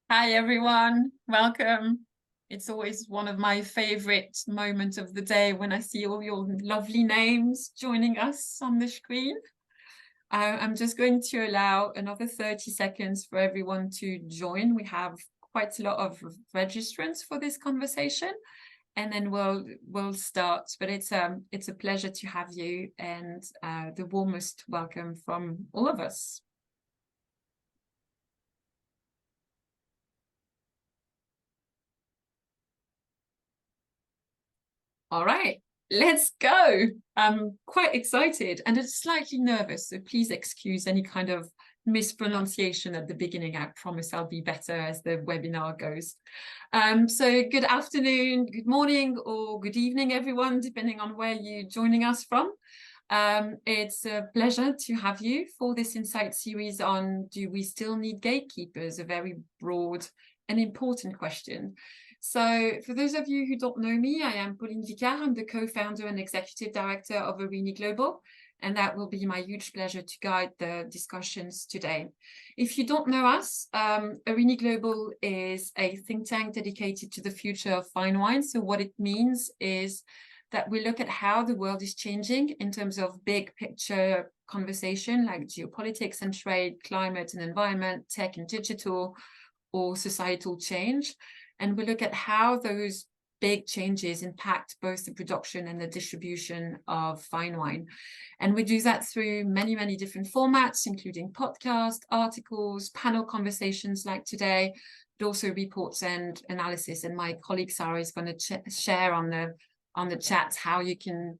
Hi everyone, welcome. It's always one of my favorite moments of the day when I see all your lovely names joining us on the screen. I'm just going to allow another 30 seconds for everyone to join. We have quite a lot of registrants for this conversation, and then we'll start. But it's a pleasure to have you, and the warmest welcome from all of us. All right, let's go. I'm quite excited and slightly nervous, so please excuse any kind of mispronunciation at the beginning. I promise I'll be better as the webinar goes. So good afternoon, good morning, or good evening, everyone, depending on where you're joining us from. It's a pleasure to have you for this Insight series on Do We Still Need Gatekeepers? A very broad and important question. So for those of you who don't know me, I am Pauline Vicard. I'm the co-founder and executive director of Arini Global, and that will be my huge pleasure to guide the discussions today. If you don't know us, Arini Global is a think tank dedicated to the future of fine wine. So what it means is that we look at how the world is changing in terms of big picture conversation like geopolitics and trade, climate and environment, tech and digital, or societal change. And we look at how those big changes impact both the production and the distribution of fine wine. And we do that through many, many different formats, including podcasts, articles, panel conversations like today, but also reports and analysis. And my colleague Sarah is going to share on the chat how you can,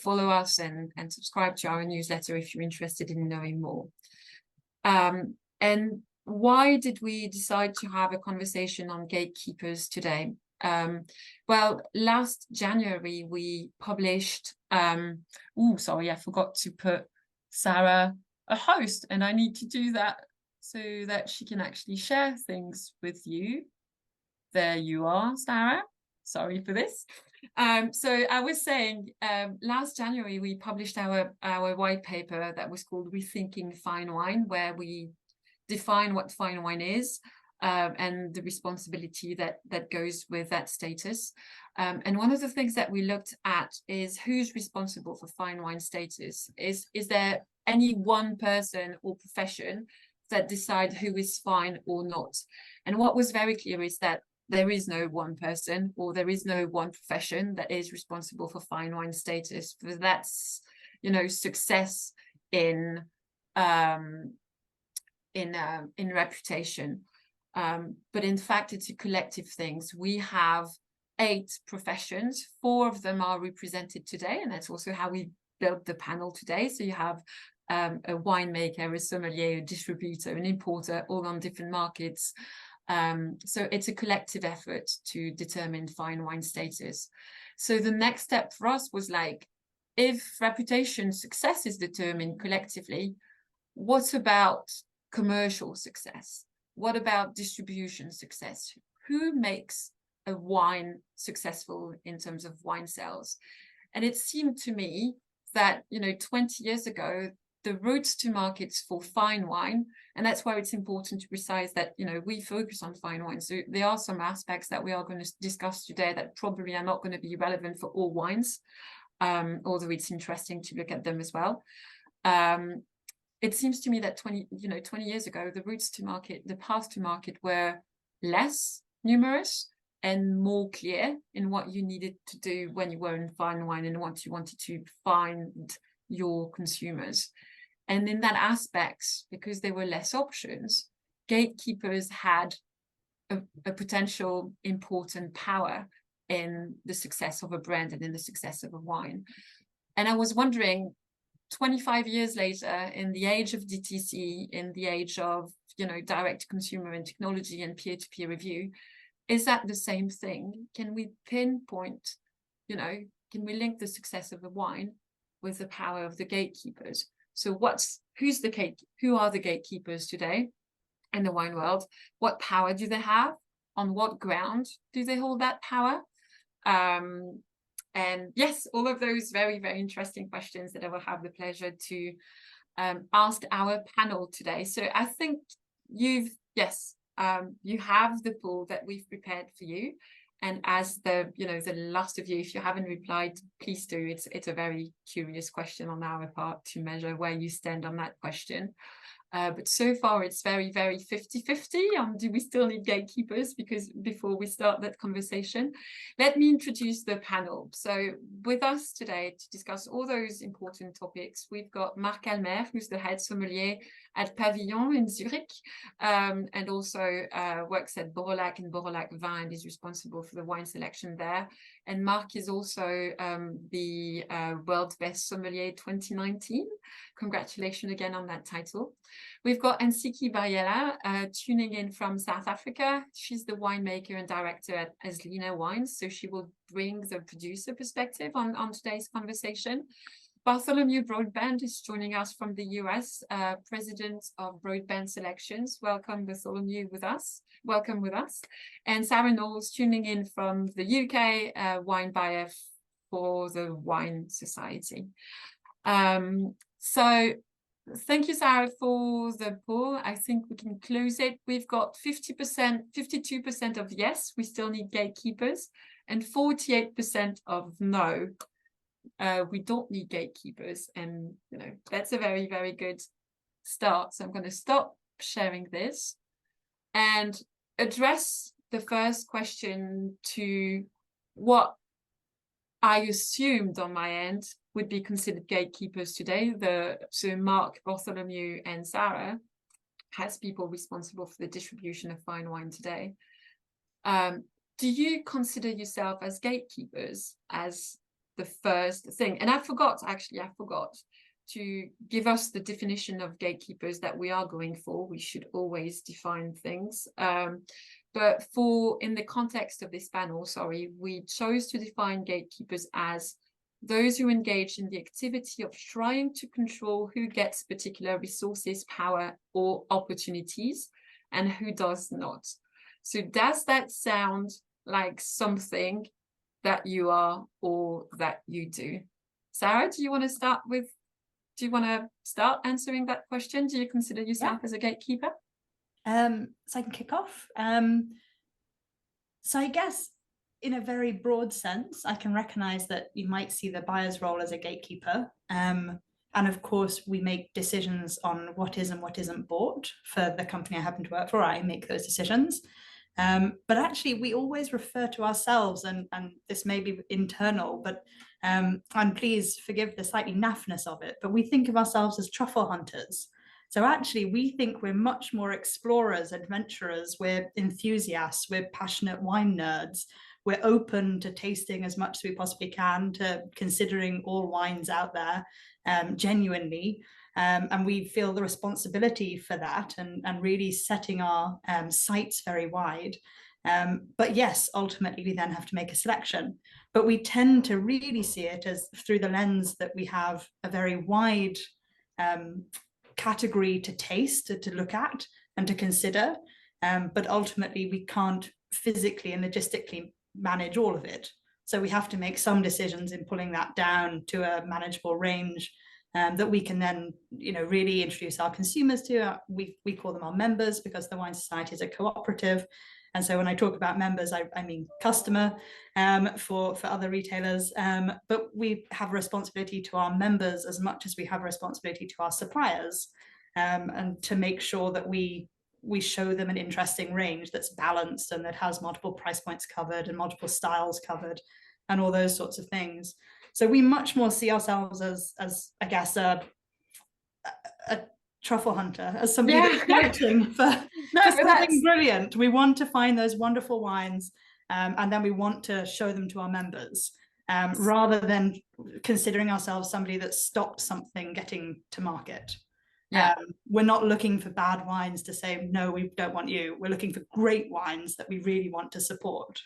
follow us and subscribe to our newsletter if you're interested in knowing more. And why did we decide to have a conversation on gatekeepers today? Well, last January, we published, sorry, I forgot to put Sarah a host, and I need to do that so that she can actually share things with you. There you are, Sarah. Sorry for this. So I was saying, last January, we published our white paper that was called Rethinking Fine Wine, where we define what fine wine is and the responsibility that goes with that status. And one of the things that we looked at is who's responsible for fine wine status. Is there any one person or profession that decide who is fine or not? And what was very clear is that there is no one person or there is no one profession that is responsible for fine wine status. For that's, success in reputation. But in fact, it's a collective thing. So we have 8 professions. 4 of them are represented today, and that's also how we built the panel today. So you have a winemaker, a sommelier, a distributor, an importer, all on different markets. So it's a collective effort to determine fine wine status. So the next step for us was if reputation success is determined collectively, what about commercial success? What about distribution success? Who makes a wine successful in terms of wine sales? And it seemed to me that, 20 years ago, the routes to markets for fine wine, and that's why it's important to precise that, we focus on fine wine. So there are some aspects that we are going to discuss today that probably are not going to be relevant for all wines, although it's interesting to look at them as well. It seems to me that 20 years ago, the routes to market, the paths to market were less numerous and more clear in what you needed to do when you were in fine wine and what you wanted to find your consumers. And in that aspect, because there were less options, gatekeepers had a potential important power in the success of a brand and in the success of a wine. And I was wondering, 25 years later, in the age of DTC, in the age of, direct consumer and technology and peer-to-peer review, is that the same thing? Can we pinpoint, can we link the success of a wine with the power of the gatekeepers? So who are the gatekeepers today in the wine world? What power do they have? On what ground do they hold that power? And yes, all of those very, very interesting questions that I will have the pleasure to ask our panel today. So I think you have the poll that we've prepared for you. And as the last of you, if you haven't replied, please do. It's a very curious question on our part to measure where you stand on that question. But so far, it's very, very 50-50. Do we still need gatekeepers? Because before we start that conversation, let me introduce the panel. So with us today to discuss all those important topics, we've got Marc Almer, who's the head sommelier at Pavillon in Zurich, and also works at Borolac and Borolac Vin and is responsible for the wine selection there. And Marc is also the World's Best Sommelier 2019. Congratulations again on that title. We've got Nsiki Bariela tuning in from South Africa. She's the winemaker and director at Aslina Wines, so she will bring the producer perspective on today's conversation. Bartholomew Broadbent is joining us from the US, president of Broadbent Selections. Welcome, Bartholomew, with us. Welcome with us. And Sarah Knowles tuning in from the UK, wine buyer for the Wine Society. So thank you, Sarah, for the poll. I think we can close it. We've got 50%, 52% of yes, we still need gatekeepers, and 48% of no. We don't need gatekeepers, and that's a very, very good start. So I'm going to stop sharing this and address the first question to what I assumed on my end would be considered gatekeepers today. So Marc, Bartholomew, and Sarah as people responsible for the distribution of fine wine today. Do you consider yourself as gatekeepers as the first thing? And I forgot to give us the definition of gatekeepers that we are going for. We should always define things. But in the context of this panel, we chose to define gatekeepers as those who engage in the activity of trying to control who gets particular resources, power, or opportunities, and who does not. So does that sound like something that you are or that you do? Sarah, do you want to start answering that question? Do you consider yourself as a gatekeeper? So I can kick off. So I guess in a very broad sense, I can recognize that you might see the buyer's role as a gatekeeper. And of course, we make decisions on what is and what isn't bought for the company I happen to work for. I make those decisions. But actually, we always refer to ourselves, and this may be internal, but and please forgive the slightly naffness of it, but we think of ourselves as truffle hunters. So actually, we think we're much more explorers, adventurers, we're enthusiasts, we're passionate wine nerds. We're open to tasting as much as we possibly can, to considering all wines out there genuinely. And we feel the responsibility for that and really setting our sights very wide. But yes, ultimately, we then have to make a selection. But we tend to really see it as through the lens that we have a very wide category to taste, to look at and to consider. But ultimately, we can't physically and logistically manage all of it. So we have to make some decisions in pulling that down to a manageable range that we can then, really introduce our consumers to. We call them our members because the Wine Society is a cooperative. And so when I talk about members, I mean customer for other retailers. But we have a responsibility to our members as much as we have a responsibility to our suppliers, and to make sure that we show them an interesting range that's balanced and that has multiple price points covered and multiple styles covered and all those sorts of things. So we much more see ourselves as I guess, a truffle hunter, as somebody that's searching for something brilliant. We want to find those wonderful wines, and then we want to show them to our members, rather than considering ourselves somebody that stopped something getting to market. We're not looking for bad wines to say, no, we don't want you. We're looking for great wines that we really want to support.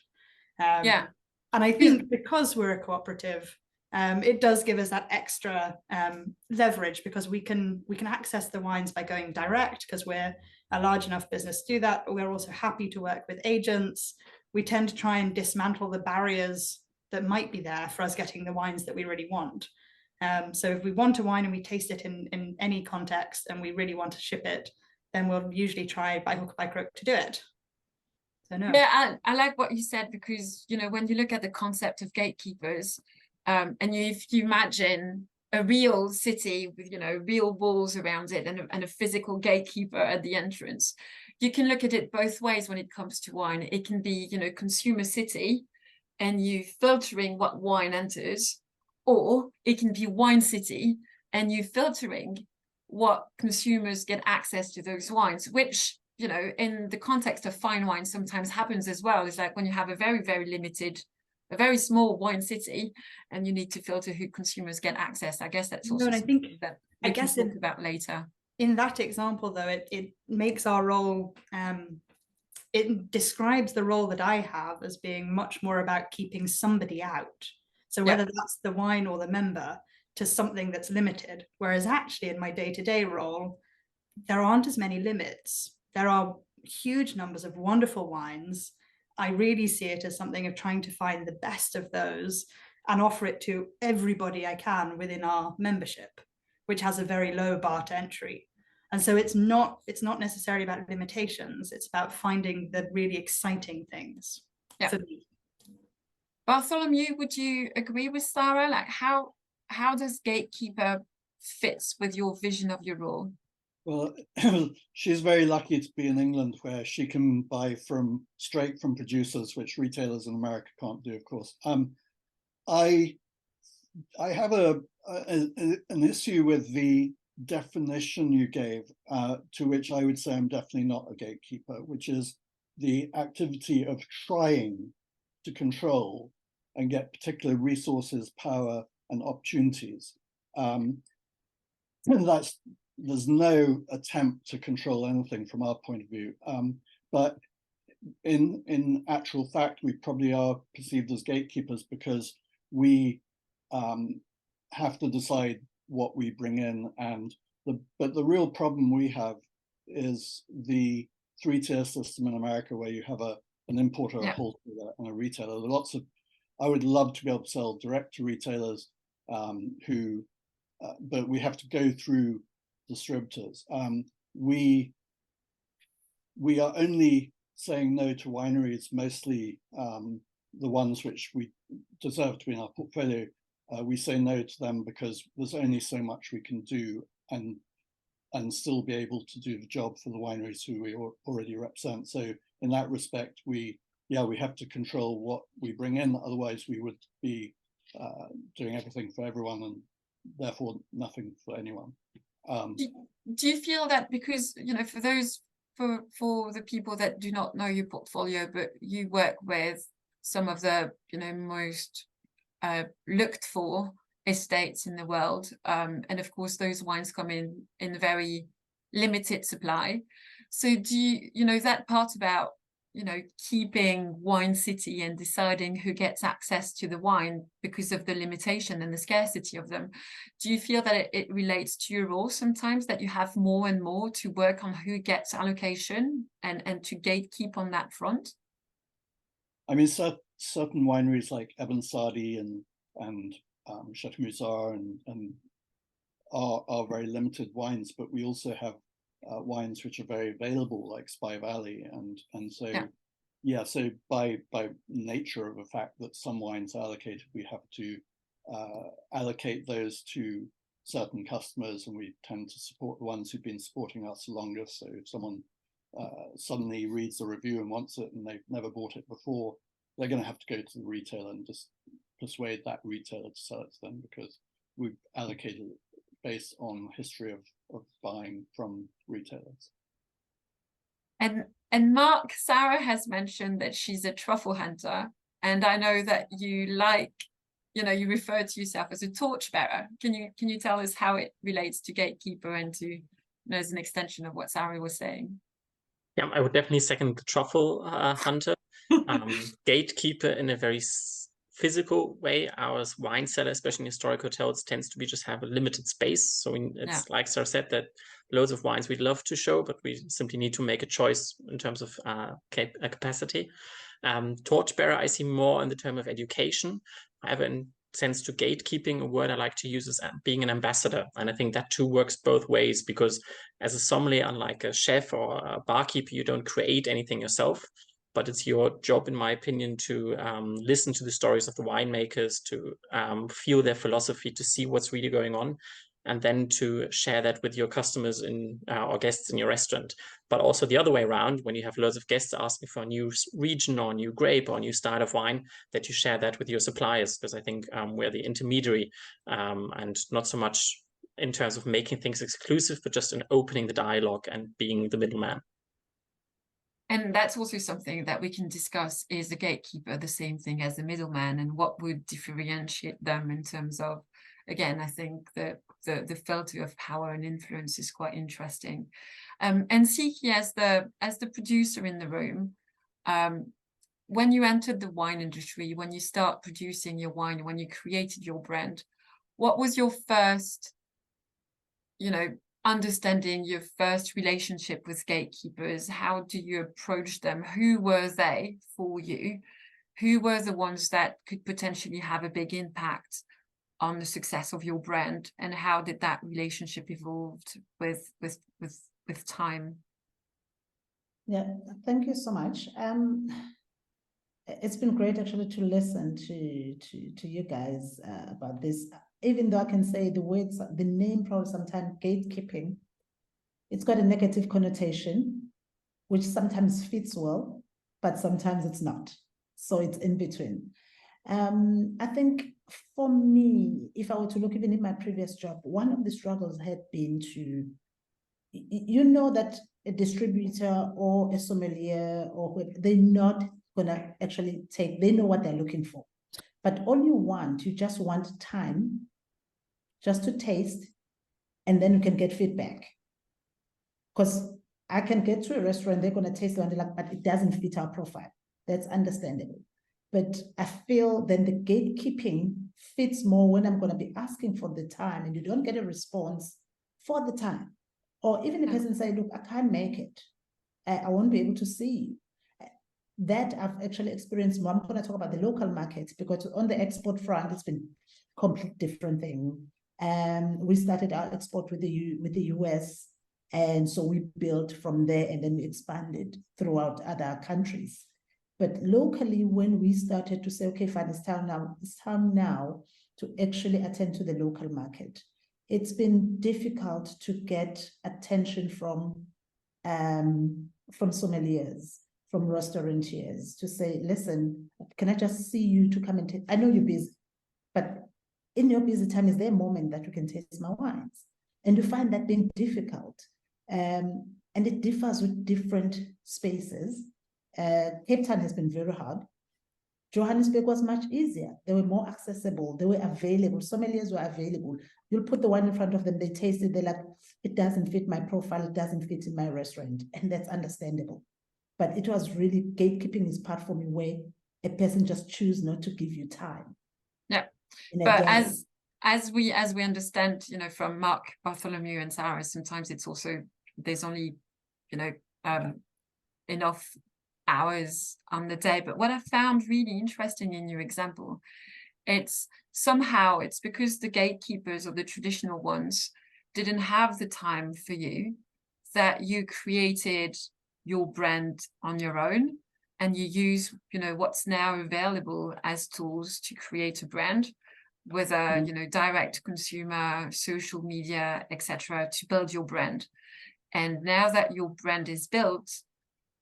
And I think because we're a cooperative, it does give us that extra leverage, because we can access the wines by going direct, because we're a large enough business to do that. But we're also happy to work with agents. We tend to try and dismantle the barriers that might be there for us getting the wines that we really want. So if we want a wine and we taste it in any context and we really want to ship it, then we'll usually try by hook or by crook to do it. So no. Yeah, I like what you said, because, you know, when you look at the concept of gatekeepers, and if you imagine a real city with, you know, real walls around it and a physical gatekeeper at the entrance, you can look at it both ways when it comes to wine. It can be, you know, consumer city and you filtering what wine enters, or it can be wine city and you filtering what consumers get access to those wines, which, you know, in the context of fine wine sometimes happens as well. It's like when you have a very, very limited, a very small wine city and you need to filter who consumers get access. I guess that's also and I think that we can talk about later. In that example, though, it makes our role, it describes the role that I have as being much more about keeping somebody out. So whether that's the wine or the member, to something that's limited. Whereas actually in my day-to-day role, there aren't as many limits. There are huge numbers of wonderful wines. I really see it as something of trying to find the best of those and offer it to everybody I can within our membership, which has a very low bar to entry. And so it's not necessarily about limitations. It's about finding the really exciting things for me. Bartholomew, would you agree with Sarah? Like how does gatekeeper fits with your vision of your role? Well, she's very lucky to be in England, where she can buy straight from producers, which retailers in America can't do, of course. I have an issue with the definition you gave, to which I would say I'm definitely not a gatekeeper, which is the activity of trying to control and get particular resources, power, and opportunities. There's no attempt to control anything from our point of view, but in actual fact, we probably are perceived as gatekeepers because we have to decide what we bring in. But the real problem we have is the three-tier system in America, where you have an importer, a wholesaler, and a retailer. I would love to be able to sell direct to retailers, but we have to go through distributors. We are only saying no to wineries, mostly the ones which we deserve to be in our portfolio. We say no to them because there's only so much we can do and still be able to do the job for the wineries who we already represent. So in that respect, we have to control what we bring in. Otherwise, we would be doing everything for everyone and therefore nothing for anyone. Do you feel that because, you know, for the people that do not know your portfolio, but you work with some of the, you know, most looked for estates in the world, and of course those wines come in very limited supply. So do you know that part about, you know, keeping wine city and deciding who gets access to the wine because of the limitation and the scarcity of them? Do you feel that it relates to your role sometimes, that you have more and more to work on who gets allocation and to gatekeep on that front? I mean, certain wineries like Ebensadi and Chateau Musard and are very limited wines, but we also have wines which are very available, like Spy Valley, and so so by nature of the fact that some wines are allocated, we have to allocate those to certain customers, and we tend to support the ones who've been supporting us the longest. So if someone suddenly reads the review and wants it and they've never bought it before, they're going to have to go to the retailer and just persuade that retailer to sell it to them, because we've allocated it based on history of buying from retailers. And Mark, Sarah has mentioned that she's a truffle hunter, and I know that you like, you know, you refer to yourself as a torchbearer. Can you tell us how it relates to gatekeeper and to, you know, as an extension of what Sarah was saying? Yeah, I would definitely second the truffle hunter. Gatekeeper in a very physical way. Our wine cellar, especially in historic hotels, tends to be just have a limited space. So it's like Sarah said, that loads of wines we'd love to show, but we simply need to make a choice in terms of capacity. Torchbearer, I see more in the term of education. However, in sense to gatekeeping, a word I like to use is being an ambassador. And I think that too works both ways, because as a sommelier, unlike a chef or a barkeeper, you don't create anything yourself. but it's your job, in my opinion, to listen to the stories of the winemakers, to feel their philosophy, to see what's really going on, and then to share that with your customers or guests in your restaurant. But also the other way around, when you have loads of guests asking for a new region or a new grape or a new style of wine, that you share that with your suppliers, because I think we're the intermediary, and not so much in terms of making things exclusive, but just in opening the dialogue and being the middleman. And that's also something that we can discuss. Is the gatekeeper the same thing as the middleman, and what would differentiate them in terms of, again, I think that the filter of power and influence is quite interesting. And Siki, as the producer in the room, when you entered the wine industry, when you start producing your wine, when you created your brand, what was your first, understanding, your first relationship with gatekeepers? How do you approach them? Who were they for you? Who were the ones that could potentially have a big impact on the success of your brand, and how did that relationship evolved with time? Yeah, thank you so much. It's been great actually to listen to you guys about this. Even though I can say the name probably sometimes gatekeeping, it's got a negative connotation, which sometimes fits well, but sometimes it's not. So it's in between. I think for me, if I were to look even in my previous job, one of the struggles had been to, that a distributor or a sommelier they're not gonna actually they know what they're looking for. But all you just want time just to taste, and then you can get feedback. Because I can get to a restaurant, they're gonna taste it and they're like, but it doesn't fit our profile. That's understandable. But I feel then the gatekeeping fits more when I'm going to be asking for the time and you don't get a response for the time. Or even the person say, look, I can't make it. I won't be able to see you. That I've actually experienced more. I'm going to talk about the local market, because on the export front, it's been a complete different thing. We started our export with the US. And so we built from there, and then we expanded throughout other countries. But locally, when we started to say, okay, fine, it's time now to actually attend to the local market, it's been difficult to get attention from sommeliers, from restaurateurs, to say, listen, can I just see you to come and taste? I know you're busy, but in your busy time, is there a moment that you can taste my wines? And you find that being difficult. And it differs with different spaces. Cape Town has been very hard. Johannesburg was much easier. They were more accessible. They were available. Sommeliers were available. You'll put the wine in front of them. They taste it. They're like, it doesn't fit my profile. It doesn't fit in my restaurant. And that's understandable. But it was really, gatekeeping is part for me where a person just choose not to give you time. Yeah. But as we understand, from Mark, Bartholomew, and Sarah, sometimes it's also, there's only, enough hours on the day. But what I found really interesting in your example, it's because the gatekeepers, or the traditional ones, didn't have the time for you, that you created your brand on your own, and you use what's now available as tools to create a brand, whether direct consumer, social media, etc., to build your brand. And now that your brand is built,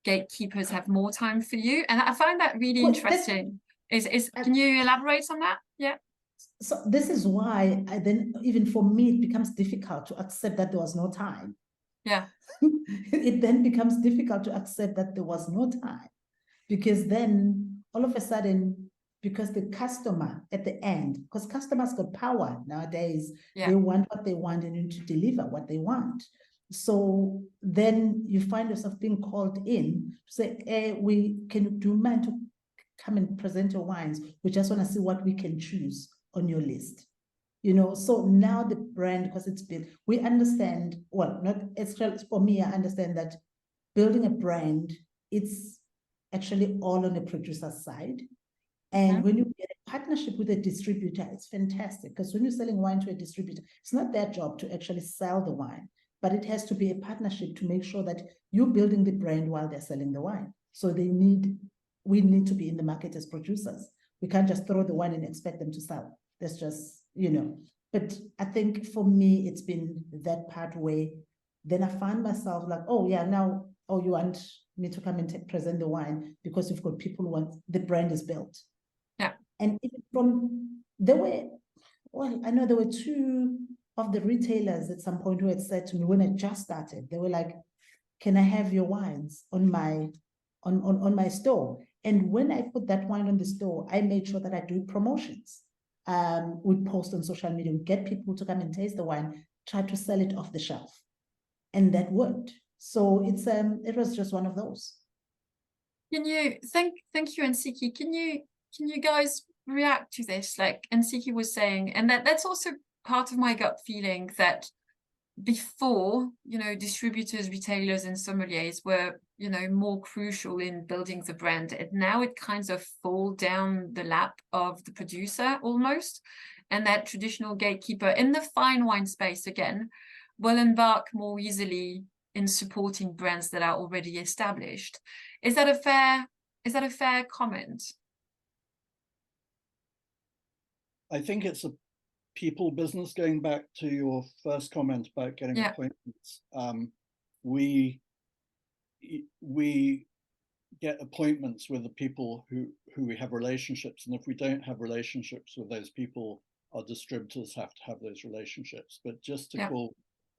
gatekeepers have more time for you, and I find that really interesting. Can you elaborate on that? Yeah. So this is why then even for me it becomes difficult to accept that there was no time. Yeah. It then becomes difficult to accept that there was no time, because then all of a sudden, because the customer at the end, because customers got power nowadays, they want what they want and need to deliver what they want. So then you find yourself being called in to say, do you mind to come and present your wines? We just want to see what we can choose on your list. So now the brand, because it's built, we understand, well, not it's for me, I understand that building a brand, it's actually all on the producer's side. And when you get a partnership with a distributor, it's fantastic, because when you're selling wine to a distributor, it's not their job to actually sell the wine, but it has to be a partnership to make sure that you're building the brand while they're selling the wine. So we need to be in the market as producers. We can't just throw the wine and expect them to sell. That's just, but I think for me, it's been that part where then I find myself like, oh yeah, now, oh, you want me to come and present the wine because you've got people who want, the brand is built. Yeah. And I know there were two of the retailers at some point who had said to me when I just started, they were like, can I have your wines on my store? And when I put that wine on the store, I made sure that I do promotions. We post on social media, we get people to come and taste the wine, try to sell it off the shelf. And that worked. So it was just one of those. Can you thank you, Nsiki? Can you guys react to this? Like Nsiki was saying, and that's also part of my gut feeling that before, distributors, retailers, and sommeliers were, more crucial in building the brand. And now it kind of falls down the lap of the producer almost. And that traditional gatekeeper in the fine wine space, again, will embark more easily in supporting brands that are already established. Is that a fair comment? I think it's a people business. Going back to your first comment about getting appointments, we get appointments with the people who we have relationships, and if we don't have relationships with those people, our distributors have to have those relationships. But just to call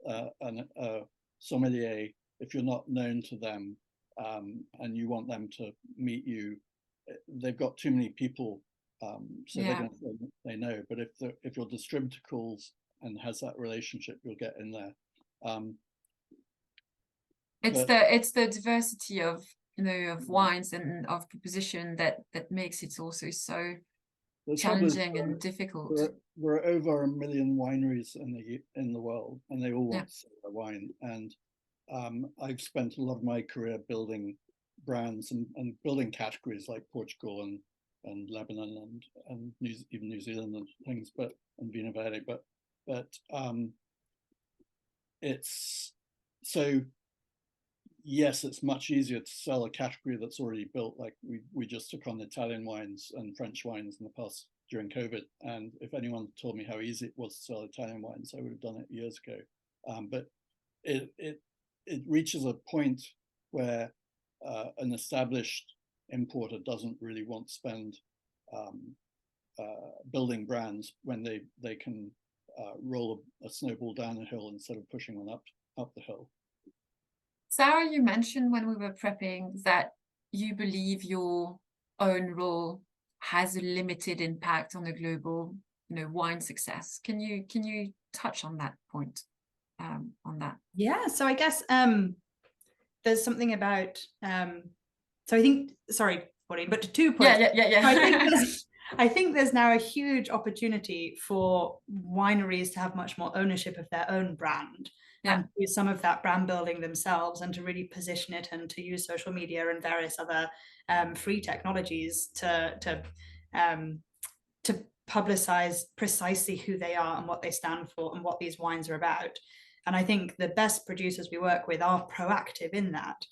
a sommelier, if you're not known to them and you want them to meet you, they've got too many people. So they're going to say they know, but if your distributor calls and has that relationship, you'll get in there. It's the diversity of of wines and of proposition that makes it also so challenging and difficult. There are over 1 million wineries in the world, and they all want to sell their wine. And I've spent a lot of my career building brands and building categories like Portugal and Lebanon and even New Zealand and things, and Vino Verde, but it's so. Yes, it's much easier to sell a category that's already built. Like we just took on Italian wines and French wines in the past during COVID. And if anyone told me how easy it was to sell Italian wines, I would have done it years ago. But it reaches a point where an established importer doesn't really want to spend building brands when they can roll a snowball down a hill instead of pushing one up the hill. Sarah, you mentioned when we were prepping that you believe your own role has a limited impact on the global, wine success. Can you touch on that point? On that? Yeah. So I guess there's something about. So I think, sorry, Pauline, but to 2 points. Yeah. I think there's now a huge opportunity for wineries to have much more ownership of their own brand. And use some of that brand building themselves, and to really position it, and to use social media and various other free technologies to publicize precisely who they are and what they stand for and what these wines are about. And I think the best producers we work with are proactive in that.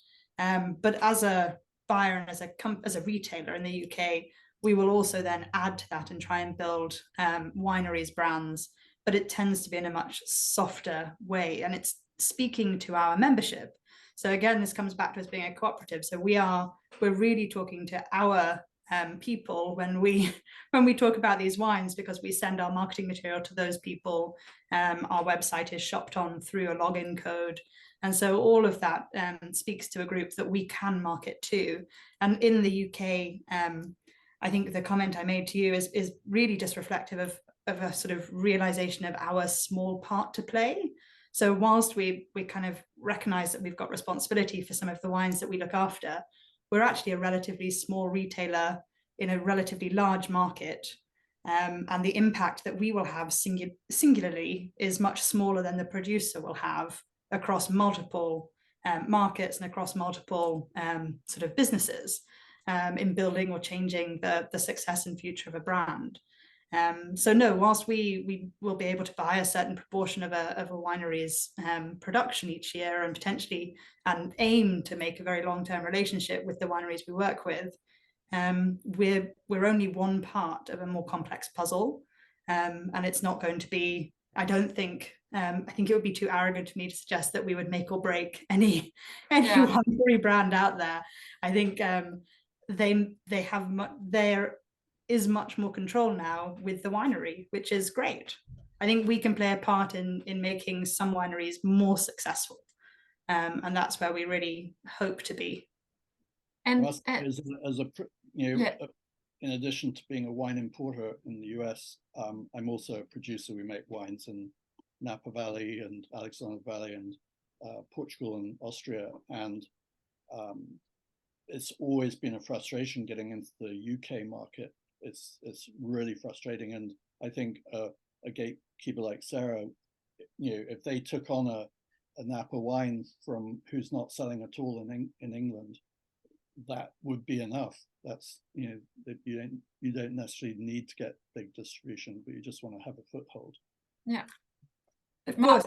But as a buyer and as a retailer in the UK, we will also then add to that and try and build wineries brands. But it tends to be in a much softer way, and it's speaking to our membership. So again, this comes back to us being a cooperative. So we're really talking to our people when we talk about these wines, because we send our marketing material to those people. Our website is shopped on through a login code, and so all of that speaks to a group that we can market to. And in the UK, I think the comment I made to you is really just reflective of a sort of realization of our small part to play. So whilst we kind of recognize that we've got responsibility for some of the wines that we look after, we're actually a relatively small retailer in a relatively large market. And the impact that we will have singularly is much smaller than the producer will have across multiple markets and across multiple sort of businesses in building or changing the success and future of a brand. So no, whilst we will be able to buy a certain proportion of a winery's production each year, and potentially and aim to make a very long-term relationship with the wineries we work with, we're only one part of a more complex puzzle, and it's not going to be, I don't think, I think it would be too arrogant for me to suggest that we would make or break any winery brand out there. I think there is much more control now with the winery, which is great. I think we can play a part in making some wineries more successful, and that's where we really hope to be. And in addition to being a wine importer in the US, I'm also a producer. We make wines in Napa Valley and Alexander Valley and Portugal and Austria, and it's always been a frustration getting into the UK market. It's really frustrating, and I think a gatekeeper like Sarah, if they took on a Napa wine from who's not selling at all in England, that would be enough. That's that you don't necessarily need to get big distribution, but you just want to have a foothold. Yeah, of course.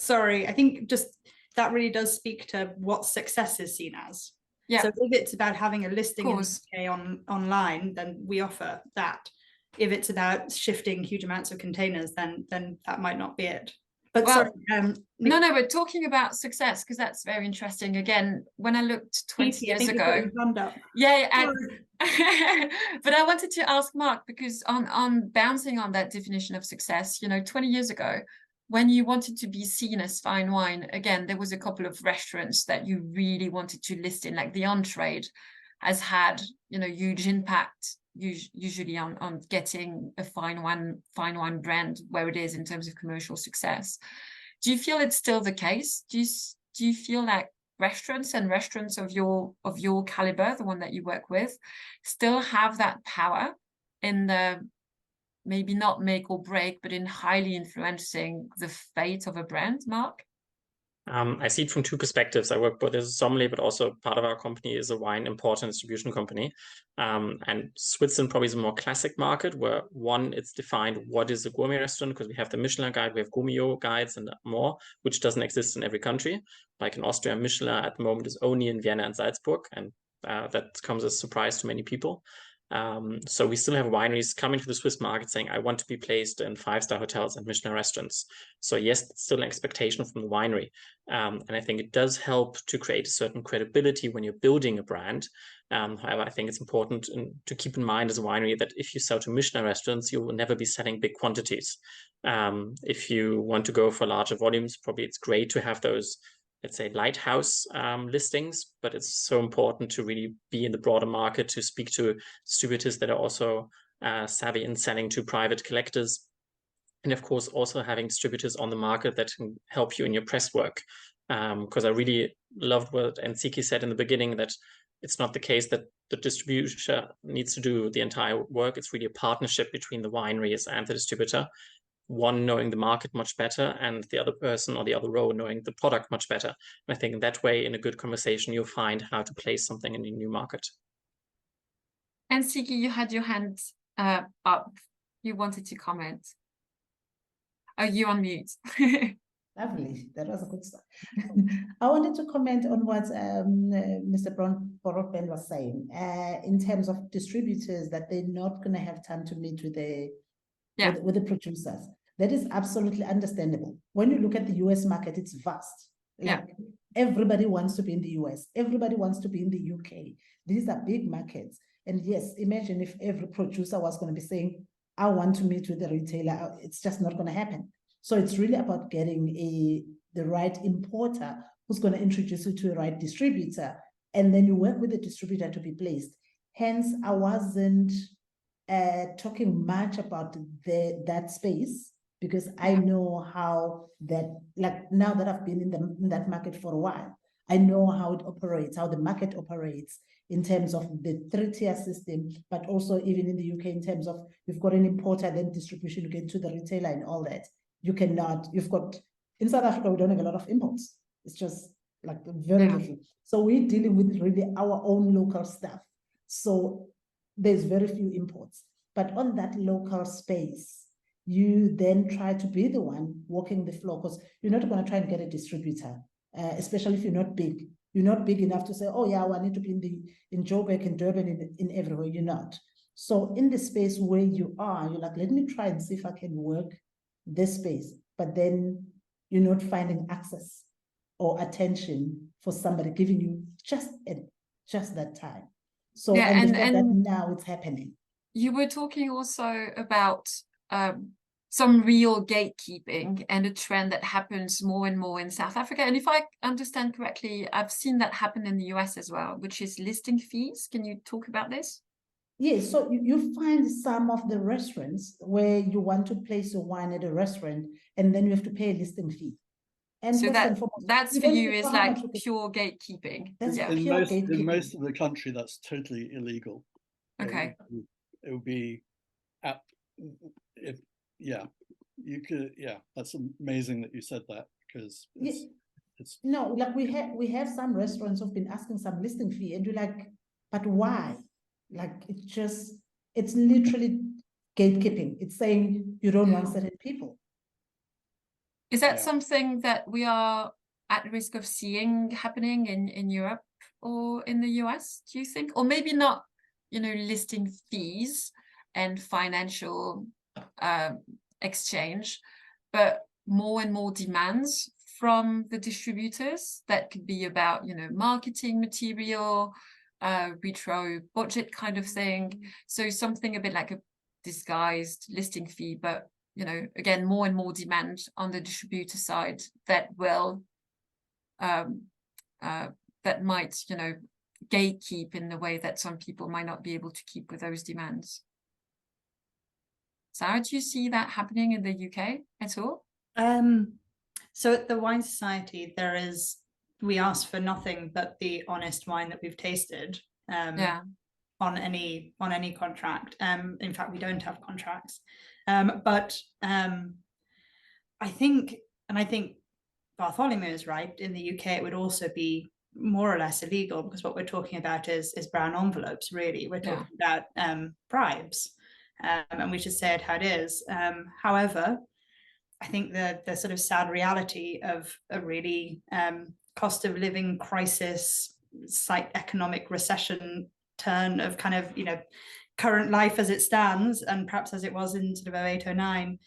Sorry, I think just that really does speak to what success is seen as. Yeah. So if it's about having a listing in the UK online, then we offer that. If it's about shifting huge amounts of containers, then that might not be it. But sorry, no, but talking about success, because that's very interesting. Again, when I looked 20 years ago, but I wanted to ask Mark, because on bouncing on that definition of success, 20 years ago, when you wanted to be seen as fine wine, again, there was a couple of restaurants that you really wanted to list in, like the on-trade has had, huge impact usually on getting a fine wine brand where it is in terms of commercial success. Do you feel it's still the case? Do you feel like restaurants of your caliber, the one that you work with, still have that power in the maybe not make or break, but in highly influencing the fate of a brand, Mark? I see it from two perspectives. I work both as a sommelier, but also part of our company is a wine import and distribution company. And Switzerland probably is a more classic market where, one, it's defined what is a gourmet restaurant, because we have the Michelin guide, we have Gourmillot guides and more, which doesn't exist in every country. Like in Austria, Michelin at the moment is only in Vienna and Salzburg, and that comes as a surprise to many people. So we still have wineries coming to the Swiss market saying, I want to be placed in 5-star hotels and Michelin restaurants. So yes, it's still an expectation from the winery. And I think it does help to create a certain credibility when you're building a brand. However, I think it's important to keep in mind as a winery that if you sell to Michelin restaurants, you will never be selling big quantities. If you want to go for larger volumes, probably it's great to have those, let's say, lighthouse listings, but it's so important to really be in the broader market, to speak to distributors that are also savvy in selling to private collectors. And of course, also having distributors on the market that can help you in your press work. Because I really loved what Nsiki said in the beginning, that it's not the case that the distributor needs to do the entire work. It's really a partnership between the wineries and the distributor. One knowing the market much better, and the other person or the other row knowing the product much better. And I think in that way, in a good conversation, you'll find how to place something in a new market. And Siki, you had your hand up. You wanted to comment. Are you on mute? Lovely. That was a good start. I wanted to comment on what Mr. Broadbent was saying in terms of distributors, that they're not going to have time to meet with the producers. That is absolutely understandable. When you look at the US market, it's vast. Everybody wants to be in the US. Everybody wants to be in the UK. These are big markets. And yes, imagine if every producer was going to be saying, I want to meet with the retailer. It's just not going to happen. So it's really about getting the right importer who's going to introduce you to the right distributor. And then you work with the distributor to be placed. Hence, I wasn't talking much about that space, because I know how that, like now that I've been in that market for a while, I know how it operates, how the market operates in terms of the 3-tier system, but also even in the UK in terms of you've got an importer, then distribution, you get to the retailer and all that. In South Africa, we don't have a lot of imports. It's just like very little. So we're dealing with really our own local stuff. So there's very few imports. But on that local space, you then try to be the one walking the floor, because you're not going to try and get a distributor, especially if you're not big. You're not big enough to say, oh yeah, I need to be in Joburg, in Durban, in everywhere. You're not. So in the space where you are, you're like, let me try and see if I can work this space. But then you're not finding access or attention for somebody giving you just that time. So Yeah, and the fact that and now it's happening. you were talking also about some real gatekeeping and a trend that happens more and more in South Africa. And if I understand correctly, I've seen that happen in the US as well, which is listing fees. Can you talk about this? Yes, so you find some of the restaurants where you want to place your wine at a restaurant and then you have to pay a listing fee. And So first and foremost, that's you for don't you know is how like much you can- pure gatekeeping. That's Yeah. In pure most gatekeeping. of the country, that's totally illegal. Okay. It would be if yeah, you could, yeah, that's amazing that you said that, because it's no, like we have some restaurants who've been asking some listing fee, and you're like, but why? Like it's literally gatekeeping. It's saying you don't want certain people. Is that Yeah. something that we are at risk of seeing happening in Europe or in the US, do you think? Or maybe not, listing fees and financial exchange, but more and more demands from the distributors that could be about, marketing material, retro budget kind of thing. So something a bit like a disguised listing fee, but again, more and more demand on the distributor side that will, that might, gatekeep in the way that some people might not be able to keep with those demands. Sarah, do you see that happening in the UK at all? So at the Wine Society, we ask for nothing but the honest wine that we've tasted. Yeah. On any contract. In fact, we don't have contracts. But I think Bartholomew is right. In the UK, it would also be more or less illegal, because what we're talking about is brown envelopes, really. We're talking about bribes, and we should say it how it is. However, I think the sort of sad reality of a really cost of living crisis, slight economic recession turn of kind of, current life as it stands, and perhaps as it was in sort of 0809,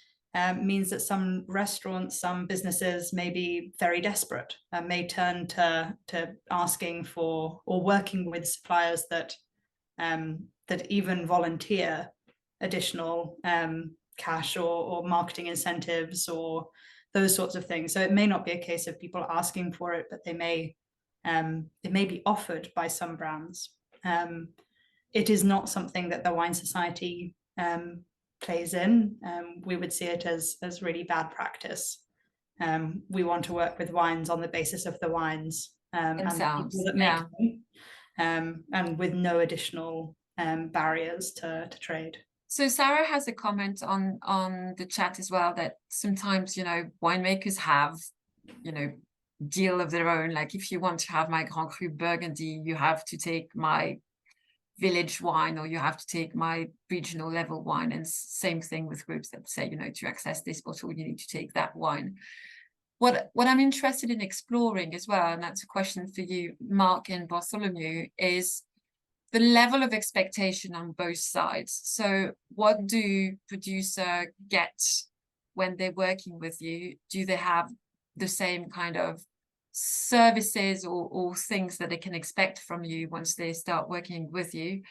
means that some restaurants, some businesses may be very desperate and may turn to asking for or working with suppliers that even volunteer additional cash or marketing incentives or those sorts of things. So it may not be a case of people asking for it, but it may be offered by some brands. It is not something that the Wine Society plays in. We would see it as really bad practice. We want to work with wines on the basis of the wines and the people that make them, and with no additional barriers to trade. So Sarah has a comment on the chat as well, that sometimes, winemakers have, deal of their own. Like, if you want to have my Grand Cru Burgundy, you have to take my village wine, or you have to take my regional level wine. And same thing with groups that say, to access this bottle, you need to take that wine. What I'm interested in exploring as well, and that's a question for you, Mark and Bartholomew, is the level of expectation on both sides. So what do producer get when they're working with you? Do they have the same kind of services or things that they can expect from you once they start working with you?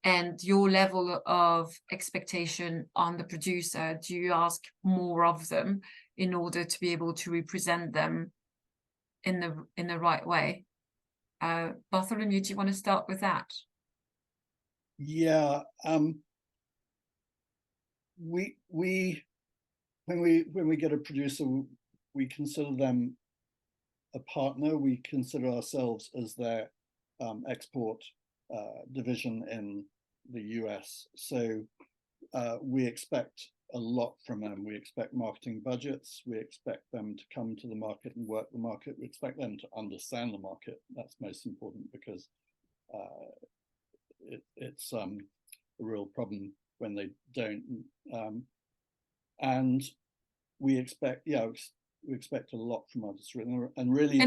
And your level of expectation on the producer, do you ask more of them in order to be able to represent them in the right way? Bartholomew, do you want to start with that? Yeah, we when we get a producer, we consider them a partner. We consider ourselves as their export division in the US. So we expect a lot from them. We expect marketing budgets. We expect them to come to the market and work the market. We expect them to understand the market. That's most important, because it's a real problem when they don't. And we expect, we expect a lot from artists, and really.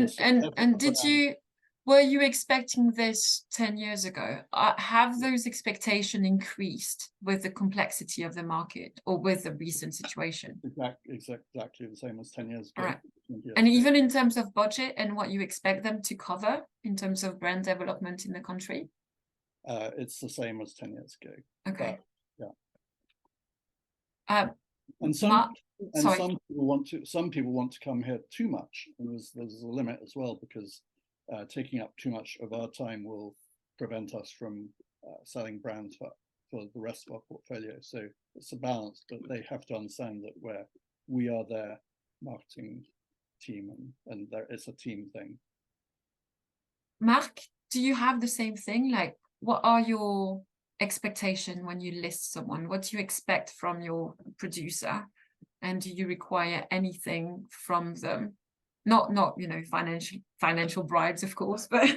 Were you expecting this 10 years ago? Have those expectations increased with the complexity of the market or with the recent situation? Exactly the same as 10 years ago. All right. And even in terms of budget and what you expect them to cover in terms of brand development in the country? It's the same as 10 years ago. Okay. But, yeah. And some people want to come here too much, and there's a limit as well, because taking up too much of our time will prevent us from selling brands for the rest of our portfolio. So it's a balance, but they have to understand that we are their marketing team, and it's a team thing. Mark, do you have the same thing? Like, what are your expectations when you list someone? What do you expect from your producer? And do you require anything from them? Not financial bribes, of course, but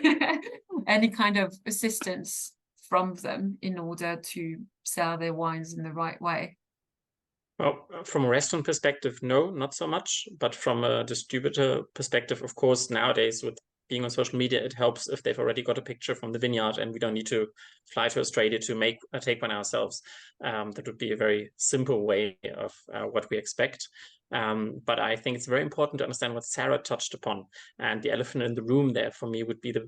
any kind of assistance from them in order to sell their wines in the right way? Well, from a restaurant perspective, no, not so much. But from a distributor perspective, of course, nowadays with being on social media, it helps if they've already got a picture from the vineyard and we don't need to fly to Australia to take one ourselves. That would be a very simple way of what we expect. But I think it's very important to understand what Sarah touched upon. And the elephant in the room there for me would be the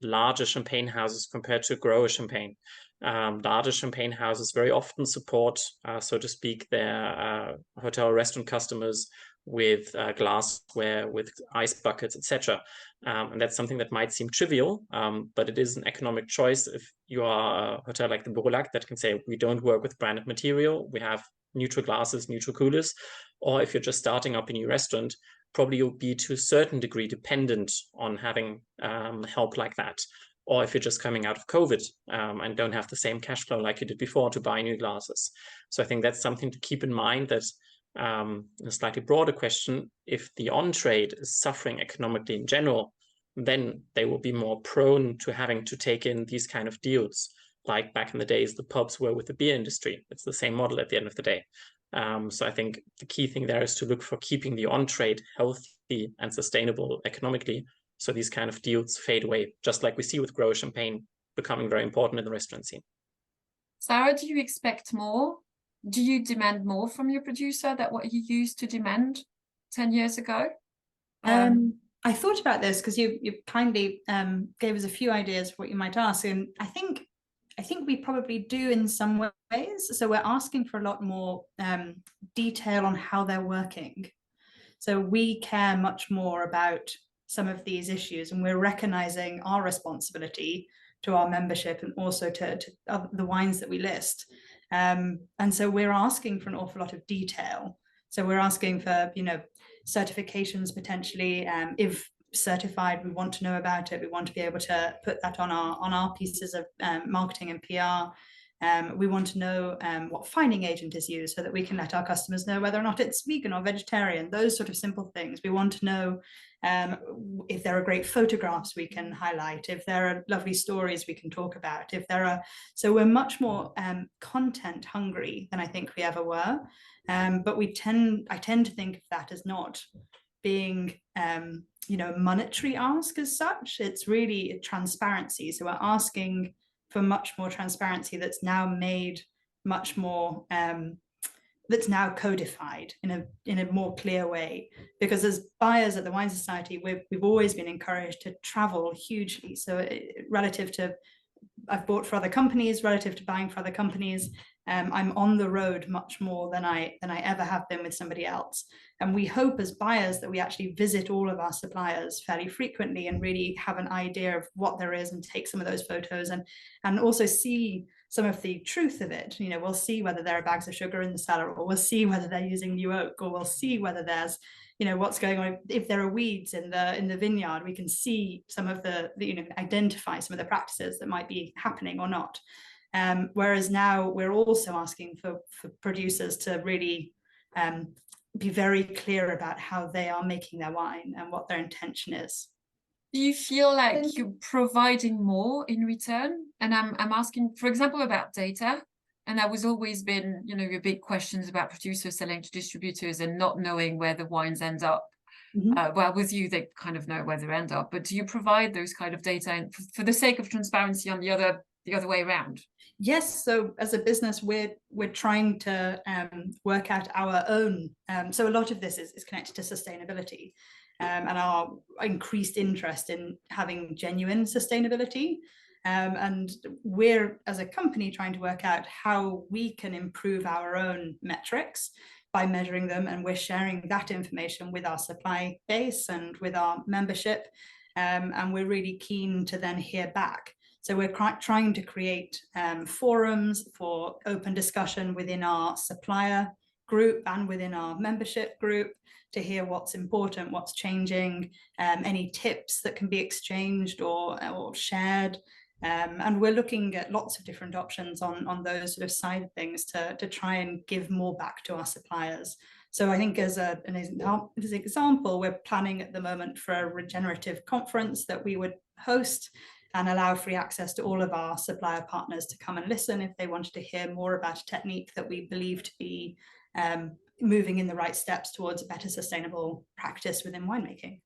larger champagne houses compared to grower champagne. Larger champagne houses very often support, so to speak, their hotel restaurant customers with glassware, with ice buckets, etc. And that's something that might seem trivial, but it is an economic choice. If you are a hotel like the Borlac that can say, we don't work with branded material, we have neutral glasses, neutral coolers, or if you're just starting up a new restaurant, probably you'll be to a certain degree dependent on having help like that. Or if you're just coming out of COVID and don't have the same cash flow like you did before to buy new glasses. So I think that's something to keep in mind, that a slightly broader question, if the on-trade is suffering economically in general, then they will be more prone to having to take in these kind of deals. Like back in the days, the pubs were with the beer industry. It's the same model at the end of the day. So I think the key thing there is to look for keeping the on-trade healthy and sustainable economically, so these kind of deals fade away, just like we see with grower champagne becoming very important in the restaurant scene. Sarah, do you expect more? Do you demand more from your producer than what you used to demand 10 years ago? I thought about this because you kindly gave us a few ideas for what you might ask, and I think we probably do in some ways. So we're asking for a lot more detail on how they're working. So we care much more about some of these issues, and we're recognizing our responsibility to our membership and also to the wines that we list. And so we're asking for an awful lot of detail. So we're asking for, certifications potentially. If certified, we want to know about it. We want to be able to put that on our pieces of marketing and PR. We want to know what fining agent is used so that we can let our customers know whether or not it's vegan or vegetarian, those sort of simple things. We want to know if there are great photographs we can highlight, if there are lovely stories we can talk about, so we're much more content hungry than I think we ever were. But I tend to think of that as not being monetary ask as such. It's really transparency. So we're asking for much more transparency that's now made much more that's now codified in a more clear way, because as buyers at the Wine Society, we've always been encouraged to travel hugely. So relative to, I've bought for other companies, relative to buying for other companies, I'm on the road much more than I ever have been with somebody else. And we hope as buyers that we actually visit all of our suppliers fairly frequently and really have an idea of what there is and take some of those photos and also see some of the truth of it. We'll see whether there are bags of sugar in the cellar, or we'll see whether they're using new oak, or we'll see whether there's, what's going on. If there are weeds in the vineyard, we can see some of the identify some of the practices that might be happening or not. Whereas now we're also asking for producers to really be very clear about how they are making their wine and what their intention is. Do you feel like you're providing more in return? And I'm asking, for example, about data. And that was always been, you know, your big questions about producers selling to distributors and not knowing where the wines end up. Well, with you, they kind of know where they end up. But do you provide those kind of data and for the sake of transparency on the other way around? Yes. So as a business, we're trying to work out our own. So a lot of this is connected to sustainability and our increased interest in having genuine sustainability. And we're, as a company, trying to work out how we can improve our own metrics by measuring them. And we're sharing that information with our supply base and with our membership. And we're really keen to then hear back. So we're trying to create forums for open discussion within our supplier group and within our membership group to hear what's important, what's changing, any tips that can be exchanged or shared. And we're looking at lots of different options on those sort of side of things to try and give more back to our suppliers. So I think as an example, we're planning at the moment for a regenerative conference that we would host and allow free access to all of our supplier partners to come and listen if they wanted to hear more about a technique that we believe to be moving in the right steps towards a better sustainable practice within winemaking.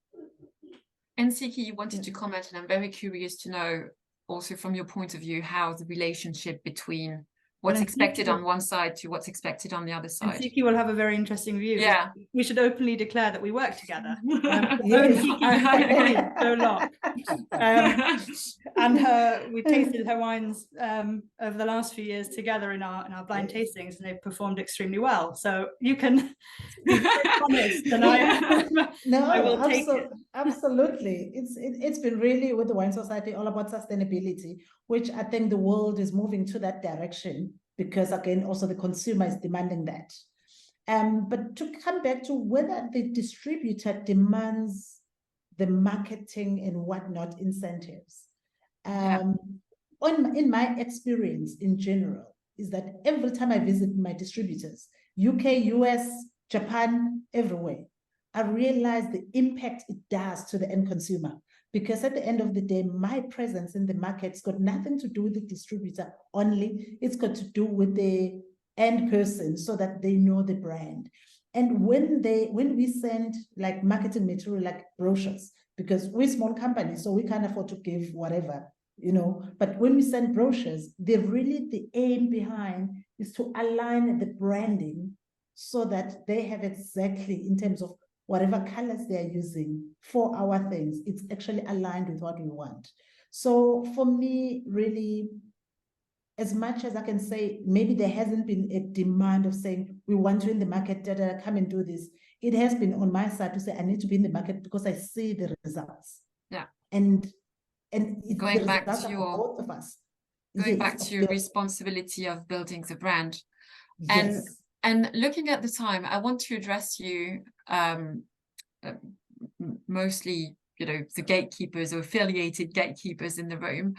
And Siki, you wanted to comment, and I'm very curious to know also from your point of view how the relationship between what's expected on one side to what's expected on the other side. And Siki will have a very interesting view. Yeah, we should openly declare that we work together. Yes. And we tasted her wines over the last few years together in our blind tastings, and they've performed extremely well. So you can be honest, and I will take it. Absolutely. It's been really, with the Wine Society, all about sustainability, which I think the world is moving to that direction, because again, also the consumer is demanding that. But to come back to whether the distributor demands the marketing and whatnot incentives, in my experience in general, is that every time I visit my distributors, UK, US, Japan, everywhere, I realize the impact it does to the end consumer. Because at the end of the day, my presence in the market's got nothing to do with the distributor only. It's got to do with the end person, so that they know the brand. And when we send like marketing material, like brochures, because we're small companies, so we can't afford to give whatever, you know, but when we send brochures, the aim behind is to align the branding so that they have exactly, in terms of whatever colors they're using for our things, it's actually aligned with what we want. So for me, really, as much as I can say, maybe there hasn't been a demand of saying, we want you in the market, come and do this. It has been on my side to say, I need to be in the market because I see the results. Yeah. And going back to both of us. Going back to your responsibility of building the brand. Yes. And looking at the time, I want to address you mostly, you know, the gatekeepers or affiliated gatekeepers in the room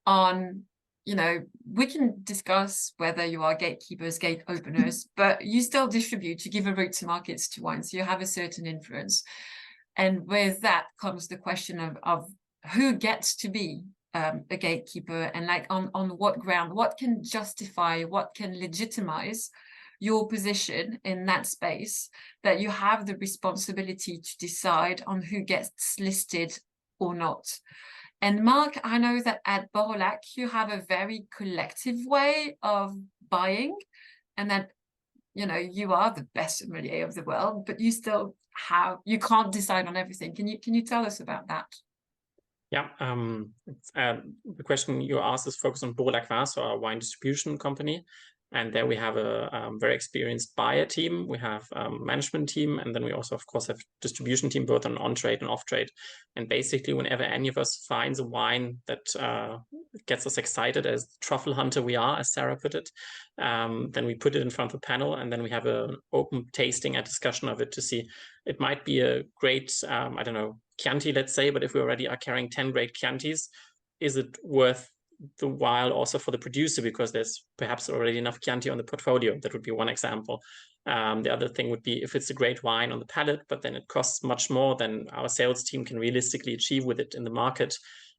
on, you know, we can discuss whether you are gatekeepers, gate openers, but you still distribute, you give a route to markets to wine, so you have a certain influence. And with that comes the question of who gets to be a gatekeeper, and like on what ground, what can justify, what can legitimize your position in that space, that you have the responsibility to decide on who gets listed or not. And Mark, I know that at Borolac, you have a very collective way of buying, and that, you know, you are the best sommelier of the world, but you still you can't decide on everything. Can you tell us about that? Yeah, the question you asked is focused on Borolac Vin, so our wine distribution company. And there we have a very experienced buyer team. We have a management team, and then we also, of course, have distribution team, both on on-trade and off-trade. And basically, whenever any of us finds a wine that gets us excited, as the truffle hunter we are, as Sarah put it, then we put it in front of the panel, and then we have an open tasting and discussion of it to see. It might be a great, I don't know, Chianti, let's say, but if we already are carrying 10 great Chiantis, is it worth the while also for the producer, because there's perhaps already enough Chianti on the portfolio? That would be one example. The other thing would be if it's a great wine on the palate, but then it costs much more than our sales team can realistically achieve with it in the market,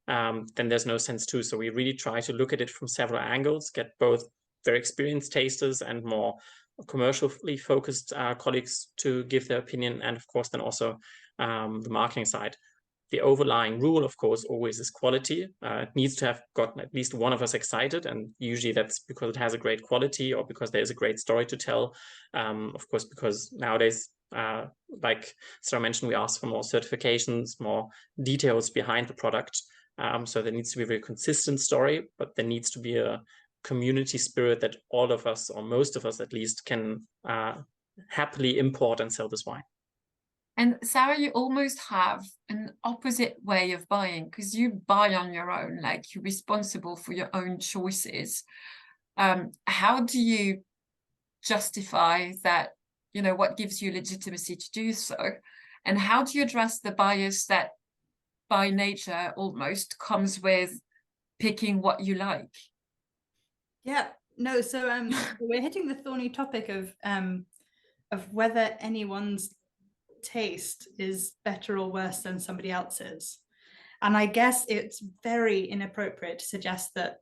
then there's no sense too. So we really try to look at it from several angles, get both very experienced tasters and more commercially focused colleagues to give their opinion, and of course then also the marketing side. The overlying rule, of course, always is quality. It needs to have gotten at least one of us excited, and usually that's because it has a great quality or because there's a great story to tell. Of course, because nowadays, like Sarah mentioned, we ask for more certifications, more details behind the product. So there needs to be a very consistent story, but there needs to be a community spirit that all of us, or most of us at least, can happily import and sell this wine. And Sarah, you almost have an opposite way of buying, because you buy on your own, like you're responsible for your own choices. How do you justify that, you know, what gives you legitimacy to do so? And how do you address the bias that by nature almost comes with picking what you like? Yeah, no, so we're hitting the thorny topic of whether anyone's taste is better or worse than somebody else's. And I guess it's very inappropriate to suggest that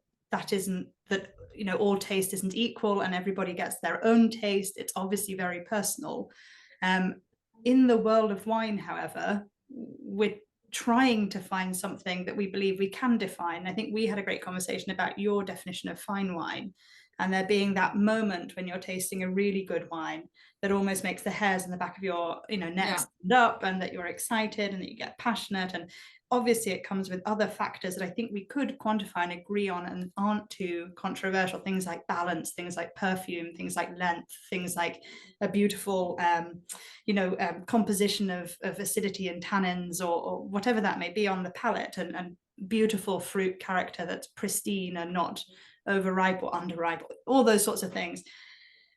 you know, all taste isn't equal and everybody gets their own taste. It's obviously very personal. In the world of wine, however, we're trying to find something that we believe we can define. I think we had a great conversation about your definition of fine wine, and there being that moment when you're tasting a really good wine that almost makes the hairs in the back of your, you know, neck stand up, and that you're excited and that you get passionate. And obviously it comes with other factors that I think we could quantify and agree on and aren't too controversial, things like balance, things like perfume, things like length, things like a beautiful composition of acidity and tannins, or whatever that may be on the palate, and beautiful fruit character that's pristine and not overripe or underripe, all those sorts of things.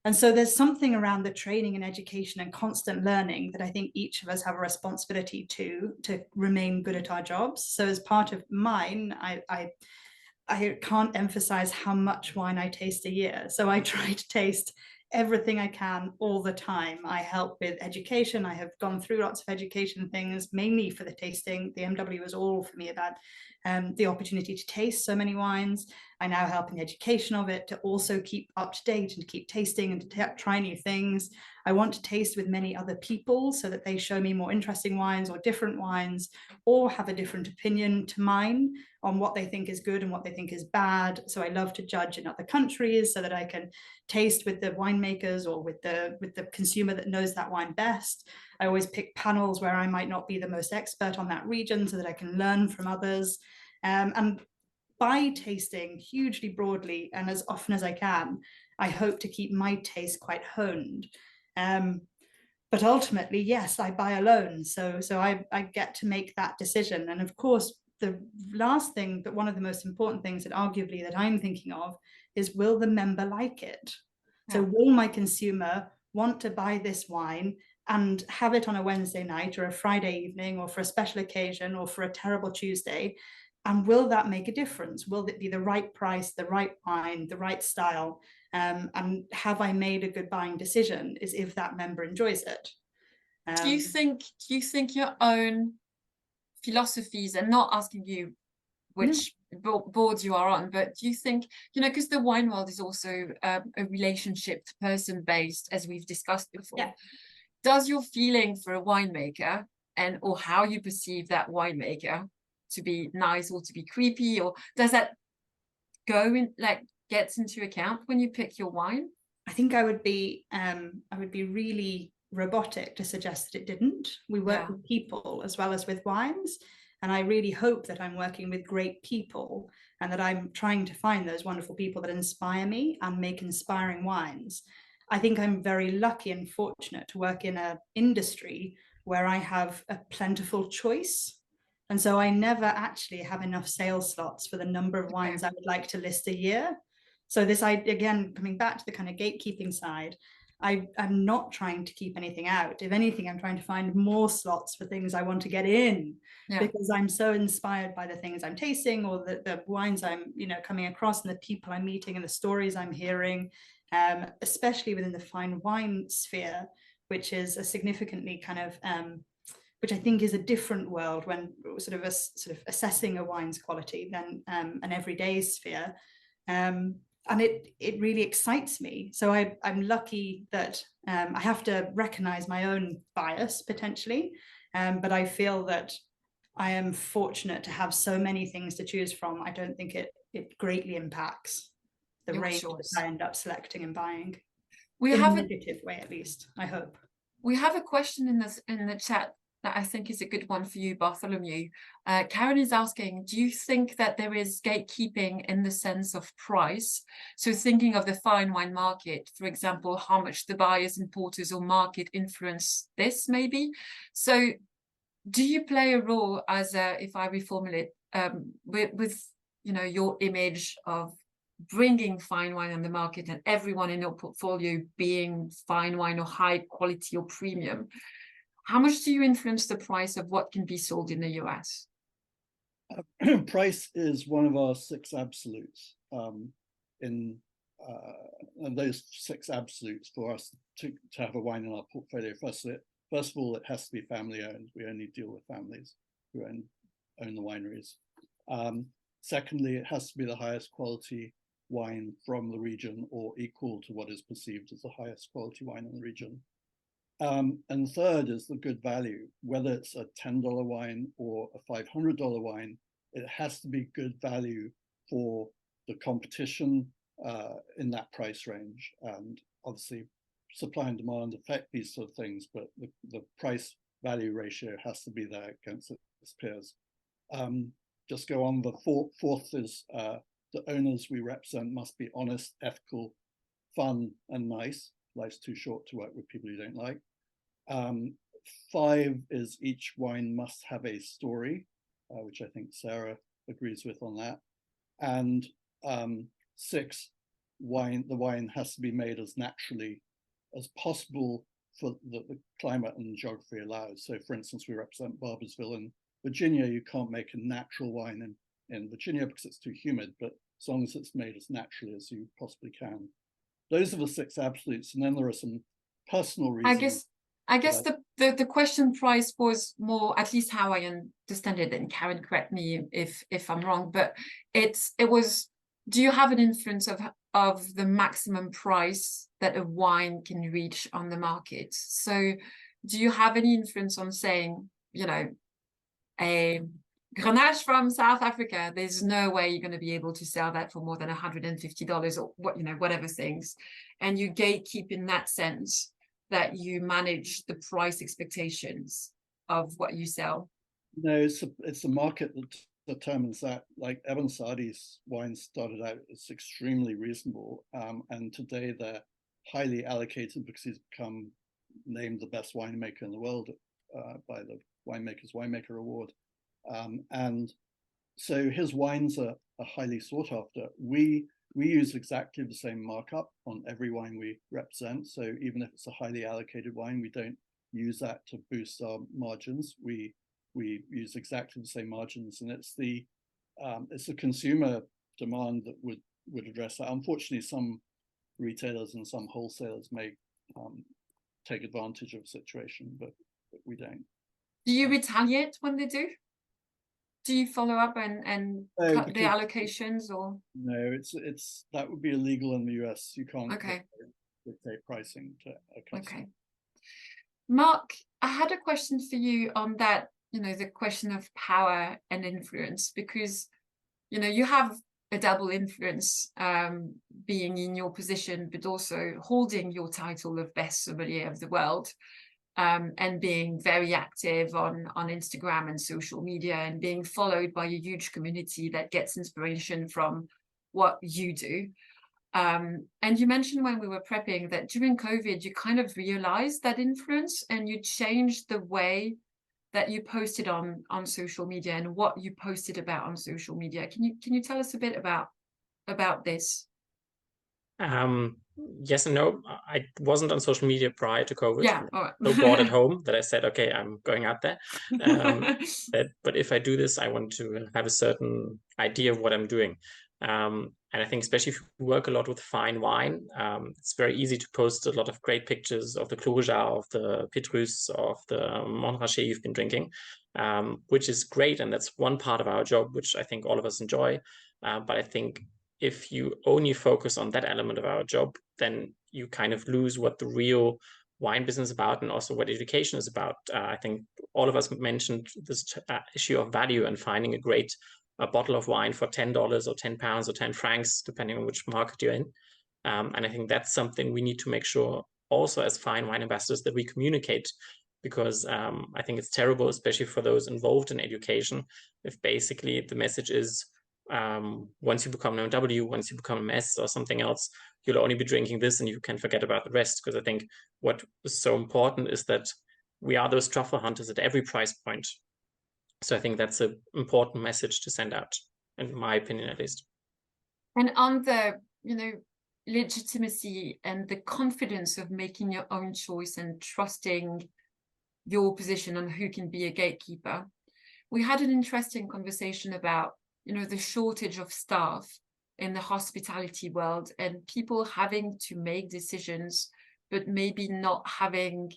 And so there's something around the training and education and constant learning that I think each of us have a responsibility to remain good at our jobs. So as part of mine, I can't emphasize how much wine I taste a year. So I try to taste everything I can all the time. I help with education. I have gone through lots of education things, mainly for the tasting. The MW was all for me about the opportunity to taste so many wines. I now help in the education of it, to also keep up to date and to keep tasting and to try new things. I want to taste with many other people so that they show me more interesting wines or different wines, or have a different opinion to mine on what they think is good and what they think is bad. So I love to judge in other countries so that I can taste with the winemakers or with the consumer that knows that wine best. I always pick panels where I might not be the most expert on that region so that I can learn from others. And by tasting hugely broadly and as often as I can, I hope to keep my taste quite honed. But ultimately, yes, I buy alone. So I get to make that decision. And of course, the last thing, but one of the most important things that arguably that I'm thinking of is, will the member like it? Yeah. So will my consumer want to buy this wine and have it on a Wednesday night or a Friday evening or for a special occasion or for a terrible Tuesday? And will that make a difference? Will it be the right price, the right wine, the right style? And have I made a good buying decision is if that member enjoys it. Do you think your own philosophies, and not asking you which board you are on, but do you think, you know, because the wine world is also a relationship person based, as we've discussed before. Yeah. Does your feeling for a winemaker or how you perceive that winemaker to be nice or to be creepy, or does that go in, like, gets into account when you pick your wine? I think I would be really robotic to suggest that it didn't. We work with people as well as with wines, and I really hope that I'm working with great people and that I'm trying to find those wonderful people that inspire me and make inspiring wines. I think I'm very lucky and fortunate to work in an industry where I have a plentiful choice. And so I never actually have enough sales slots for the number of wines I would like to list a year. So this, again, coming back to the kind of gatekeeping side, I'm not trying to keep anything out. If anything, I'm trying to find more slots for things I want to get in, because I'm so inspired by the things I'm tasting, or the wines I'm, you know, coming across, and the people I'm meeting and the stories I'm hearing, especially within the fine wine sphere, which is a significantly kind of which I think is a different world when sort of assessing a wine's quality than an everyday sphere. and it really excites me. So I'm lucky that I have to recognize my own bias potentially, but I feel that I am fortunate to have so many things to choose from. I don't think it greatly impacts the Your range choice. that I end up selecting and buying. We In have a negative way, at least, I hope. We have a question in the chat that I think is a good one for you, Bartholomew. Karen is asking, do you think that there is gatekeeping in the sense of price? So thinking of the fine wine market, for example, how much the buyers, importers or market influence this maybe? So do you play a role as a, if I reformulate, with you know, your image of bringing fine wine on the market and everyone in your portfolio being fine wine or high quality or premium, how much do you influence the price of what can be sold in the US? Price is one of our 6 absolutes. And those 6 absolutes for us to have a wine in our portfolio, first of all, it has to be family owned. We only deal with families who own the wineries. Secondly, it has to be the highest quality wine from the region or equal to what is perceived as the highest quality wine in the region. And third is the good value, whether it's a $10 wine or a $500 wine, it has to be good value for the competition in that price range. And obviously supply and demand affect these sort of things, but the price value ratio has to be there against its peers. Just go on, the fourth is the owners we represent must be honest, ethical, fun, and nice. Life's too short to work with people you don't like. 5 is each wine must have a story, which I think Sarah agrees with on that. And 6, the wine has to be made as naturally as possible for the climate and geography allows. So for instance, we represent Barbersville in Virginia. You can't make a natural wine in Virginia because it's too humid, but as long as it's made as naturally as you possibly can. Those are the 6 absolutes, and then there are some personal reasons. I guess the question price was more, at least how I understand it, and Karen, correct me if I'm wrong, but it was, do you have an influence of the maximum price that a wine can reach on the market? So do you have any influence on saying, you know, a Grenache from South Africa, there's no way you're going to be able to sell that for more than $150 or what, you know, whatever things, and you gatekeep in that sense that you manage the price expectations of what you sell? No, it's a market that determines that. Like Evan Sardi's wines started out as extremely reasonable, and today they're highly allocated because he's become named the best winemaker in the world by the Winemaker's Winemaker Award. And so his wines are highly sought after. We use exactly the same markup on every wine we represent. So even if it's a highly allocated wine, we don't use that to boost our margins. We use exactly the same margins, and it's the consumer demand that would address that. Unfortunately, some retailers and some wholesalers may take advantage of the situation, but we don't. Do you retaliate when they do? Do you follow up and cut the allocations, or? No, it's that would be illegal in the US. You can't dictate pricing to a customer. Okay. Mark, I had a question for you on that, you know, the question of power and influence, because, you know, you have a double influence, being in your position, but also holding your title of best sommelier of the world. And being very active on Instagram and social media, and being followed by a huge community that gets inspiration from what you do. And you mentioned when we were prepping that during COVID, you kind of realized that influence and you changed the way that you posted on social media and what you posted about on social media. Can you tell us a bit about this? Yes and no. I wasn't on social media prior to COVID. Yeah, all right. So bored at home that I said, okay, I'm going out there. But if I do this, I want to have a certain idea of what I'm doing. And I think especially if you work a lot with fine wine, it's very easy to post a lot of great pictures of the Clos Rougeat, of the Petrus, of the Montrachet you've been drinking, which is great. And that's one part of our job, which I think all of us enjoy. But I think if you only focus on that element of our job, then you kind of lose what the real wine business is about and also what education is about. I think all of us mentioned this issue of value and finding a great bottle of wine for $10 or 10 pounds or 10 francs, depending on which market you're in. And I think that's something we need to make sure also as fine wine ambassadors that we communicate, because I think it's terrible, especially for those involved in education, if basically the message is, once you become an MW, once you become a MS or something else, you'll only be drinking this and you can forget about the rest. Because I think what is so important is that we are those truffle hunters at every price point. So I think that's an important message to send out, in my opinion, at least. And on the, legitimacy and the confidence of making your own choice and trusting your position on who can be a gatekeeper, we had an interesting conversation about the shortage of staff in the hospitality world and people having to make decisions but maybe not having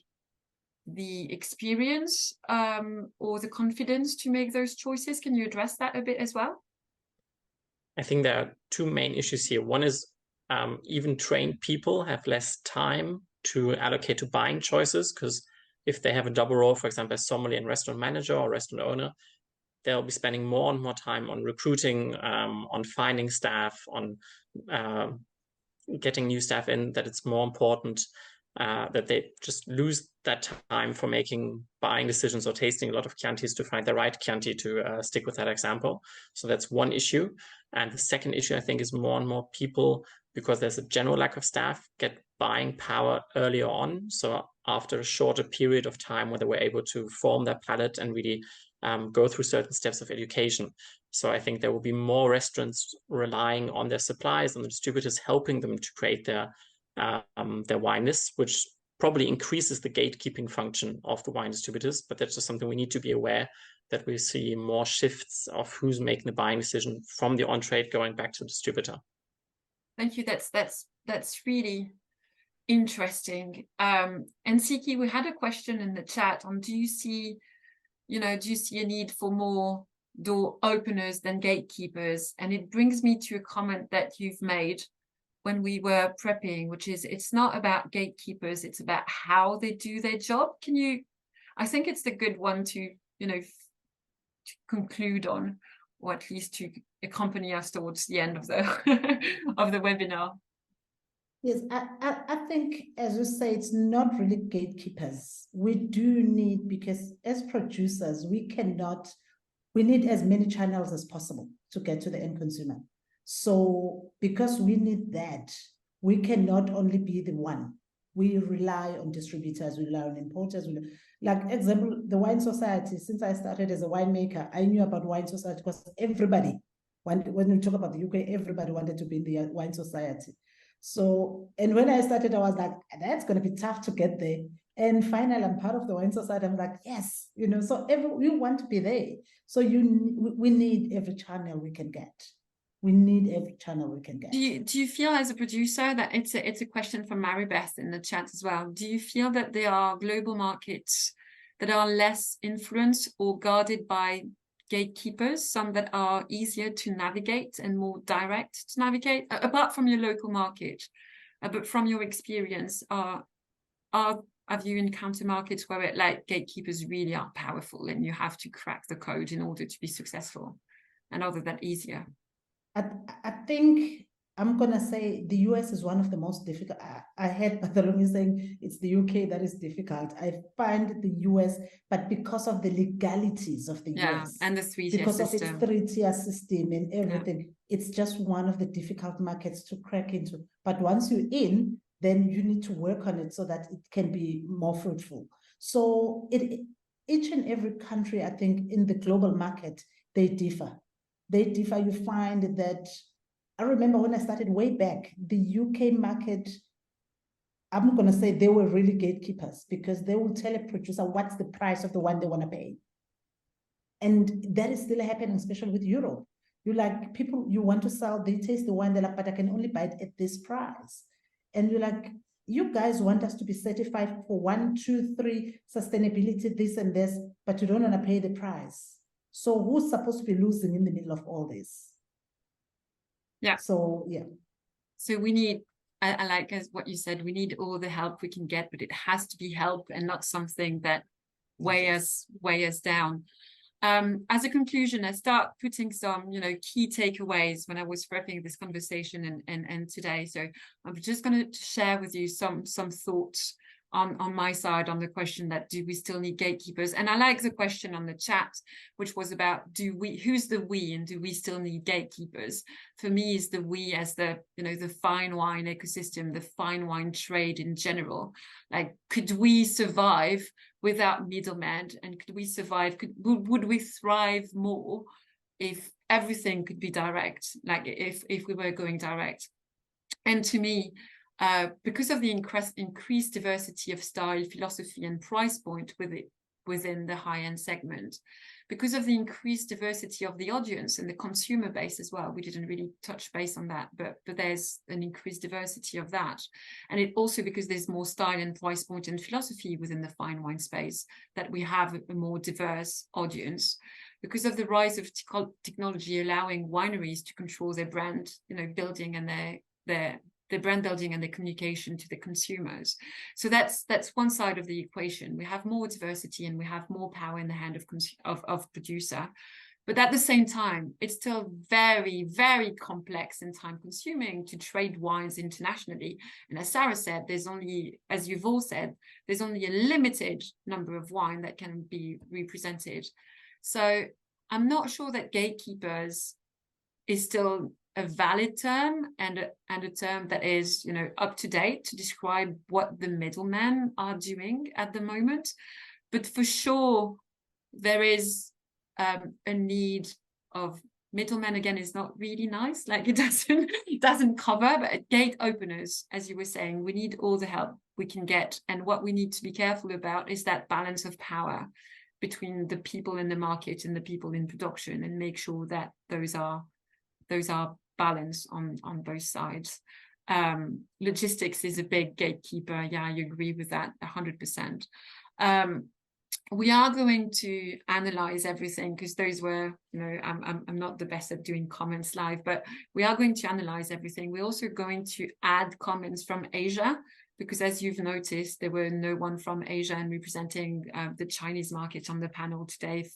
the experience or the confidence to make those choices. Can you address that a bit as well? I think there are two main issues here. One is even trained people have less time to allocate to buying choices, because if they have a double role, for example, as sommelier and restaurant manager or restaurant owner, they'll be spending more and more time on recruiting, on finding staff, on getting new staff in, that it's more important that they just lose that time for making buying decisions or tasting a lot of Chiantis to find the right Chianti to stick with that example. So that's one issue. And the second issue, I think, is more and more people, because there's a general lack of staff, get buying power earlier on. So after a shorter period of time where they were able to form their palate and really go through certain steps of education. So I think there will be more restaurants relying on their suppliers and the distributors helping them to create their wine lists, which probably increases the gatekeeping function of the wine distributors. But that's just something we need to be aware, that we see more shifts of who's making the buying decision from the on-trade going back to the distributor. Thank you. That's really interesting. And Siki, we had a question in the chat on, do you see a need for more door openers than gatekeepers? And it brings me to a comment that you've made when we were prepping, which is, it's not about gatekeepers, it's about how they do their job. I think it's the good one to to conclude on, or at least to accompany us towards the end of the of the webinar. Yes, I think, as you say, it's not really gatekeepers. We do need, because as producers, we need as many channels as possible to get to the end consumer. So because we need that, we cannot only be the one. We rely on distributors, we rely on importers. Like example, the Wine Society, since I started as a winemaker, I knew about Wine Society because everybody, when we talk about the UK, everybody wanted to be in the Wine Society. So, and when I started, I was like, that's going to be tough to get there. And finally, I'm part of the Wine Society. I'm like, yes, so we want to be there. So we need every channel we can get. We need every channel we can get. Do you feel, as a producer, that it's a question from Maribeth in the chat as well? Do you feel that there are global markets that are less influenced or guarded by gatekeepers, some that are easier to navigate and more direct to navigate, apart from your local market, but from your experience, have you encountered markets where gatekeepers really are powerful and you have to crack the code in order to be successful, and other than easier? I think I'm going to say the US is one of the most difficult. I heard Bartholomew saying it's the UK that is difficult. I find the US, but because of the legalities of the US. And the three-tier system. Because of its three-tier system and everything, it's just one of the difficult markets to crack into. But once you're in, then you need to work on it so that it can be more fruitful. So each and every country, I think, in the global market, they differ. You find that, I remember when I started way back, the UK market, I'm going to say they were really gatekeepers, because they will tell a producer what's the price of the wine they want to pay. And that is still happening, especially with Europe. You like people, you want to sell, they taste the wine, they're like, but I can only buy it at this price. And you're like, you guys want us to be certified for 1, 2, 3 sustainability, this and this, but you don't want to pay the price. So who's supposed to be losing in the middle of all this? Yeah. So yeah. So we need, I like as what you said, we need all the help we can get, but it has to be help and not something that weigh us down. As a conclusion, I start putting some, key takeaways when I was prepping this conversation and today. So I'm just going to share with you some thoughts on my side on the question that do we still need gatekeepers? And I like the question on the chat, which was about who's the we, and do we still need gatekeepers? For me, is the we as the fine wine ecosystem, the fine wine trade in general. Like, could we survive without middlemen, and could we survive? Would we thrive more if everything could be direct? Like if we were going direct? And to me, because of the increased diversity of style, philosophy, and price point within the high-end segment, because of the increased diversity of the audience and the consumer base as well, we didn't really touch base on that, but there's an increased diversity of that. And it also because there's more style and price point and philosophy within the fine wine space, that we have a more diverse audience. Because of the rise of technology allowing wineries to control their brand, building and their brand building and the communication to the consumers. So that's one side of the equation. We have more diversity and we have more power in the hand of producer. But at the same time, it's still very, very complex and time consuming to trade wines internationally. And as Sarah said, as you've all said, there's only a limited number of wine that can be represented. So I'm not sure that gatekeepers is still a valid term and a term that is, up to date to describe what the middlemen are doing at the moment. But for sure, there is a need of middlemen. Again, is not really nice. Like it doesn't cover, but gate openers, as you were saying, we need all the help we can get. And what we need to be careful about is that balance of power between the people in the market and the people in production, and make sure that those are balanced on both sides. Logistics is a big gatekeeper. Yeah, I agree with that 100%. We are going to analyze everything, because those were, I'm not the best at doing comments live, but we are going to analyze everything. We're also going to add comments from Asia, because as you've noticed, there were no one from Asia and representing the Chinese market on the panel today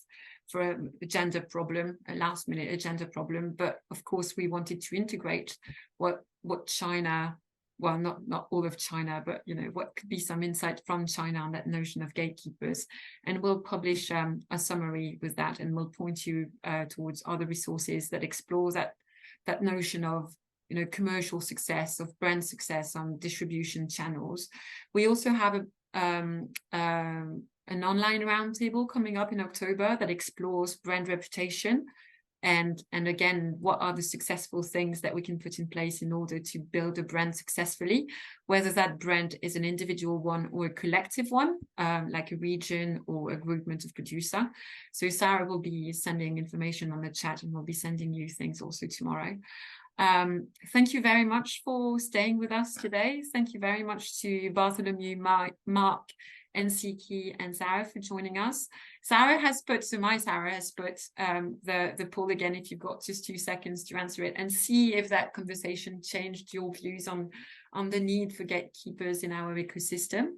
for a gender problem, a last minute agenda problem. But of course, we wanted to integrate what China, well, not all of China, but what could be some insight from China on that notion of gatekeepers. And we'll publish a summary with that, and we'll point you towards other resources that explore that notion of commercial success, of brand success on distribution channels. We also have an online roundtable coming up in October that explores brand reputation, and again, what are the successful things that we can put in place in order to build a brand successfully, whether that brand is an individual one or a collective one, like a region or a groupment of producer. So Sarah will be sending information on the chat, and we'll be sending you things also tomorrow. Thank you very much for staying with us today. Thank you very much to Bartholomew, Mark, and Siki and Sarah for joining us. Sarah has put the poll again, if you've got just 2 seconds to answer it, and see if that conversation changed your views on the need for gatekeepers in our ecosystem.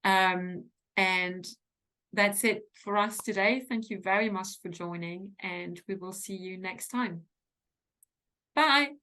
And that's it for us today. Thank you very much for joining, and we will see you next time. Bye.